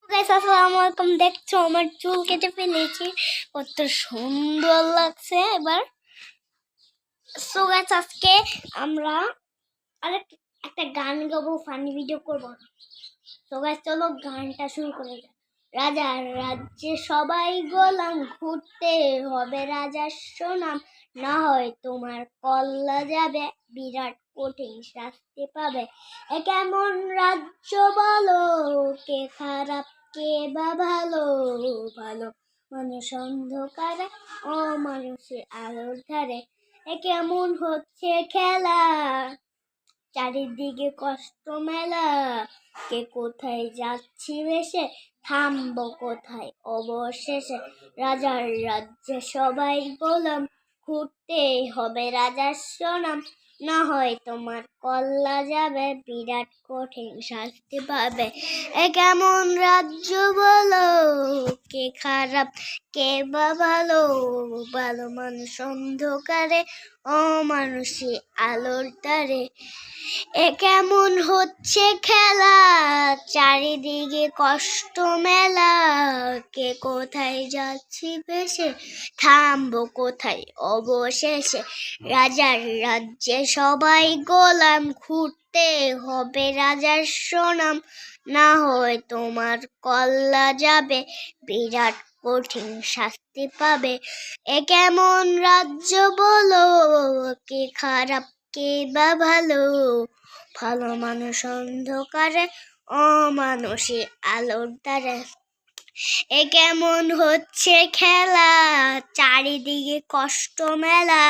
Guys আসসালামু আলাইকুম। দেখছো আমার চুল কেটে ফেলেছি, কত সুন্দর লাগছে এবার। সো গাইস আজকে আমরা আরেকটা একটা গান গাবো, ফানি ভিডিও করবো। সো গাইস চলো গানটা শুরু করে যাই। রাজার রাজ্যে সবাই গোলাম, ঘুরতে হবে রাজার সুনাম, না হয় তোমার কল্লা যাবে, বিরাট কঠিন শাস্তি পাবে। এ কেমন রাজ্য বলো, কে খারাপ কে বা ভালো, ভালো মানুষ অন্ধকারে ও মানুষের আলোর ধারে। এ কেমন হচ্ছে খেলা, চারিদিকে কষ্ট মেলা, কে কোথায় যাচ্ছি ভেসে, থামবো কোথায় অবশেষে। রাজার রাজ্যে সবাই গোলাম, ঘুরতে হবে রাজার সুনাম, না হয় তোমার কল্লা যাবে, বিরাট কঠিন শাস্তি পাবে। এ কেমন রাজ্য বলো, কে খারাপ কে বা ভালো, ভালো মানুষ অন্ধকারে ও মানুষই আলোর তারে। এ কেমন হচ্ছে খেলা, চারিদিকে কষ্ট মেলা, কে কোথায় যাচ্ছি ভেসে, থামবো কোথায় অবশেষে। রাজার রাজ্যে সবাই গোলাম, ঘুরতে হবে রাজার সুনাম, না হয় তোমার কল্লা যাবে, বিরাট কঠিন শাস্তি পাবে। এ কেমন রাজ্য বলো, কে খারাপ কে বা ভালো, ভালো মানুষ অন্ধকারে ও মানুষই আলোর দ্বারে। এ কেমন হচ্ছে খেলা, চারিদিকে কষ্ট মেলা,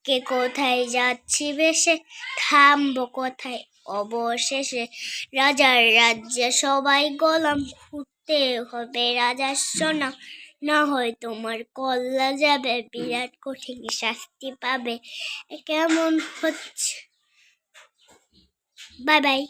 কে কোথায় যাচ্ছি ভেসে, থামবো কোথায় অবশেষে। রাজার রাজ্যে সবাই গোলাম, ঘুরতে হবে রাজার সুনাম, না হয় তোমার কল্লা যাবে, বিরাট কঠিন শাস্তি পাবে। এ কেমন হচ্ছে। Bye bye.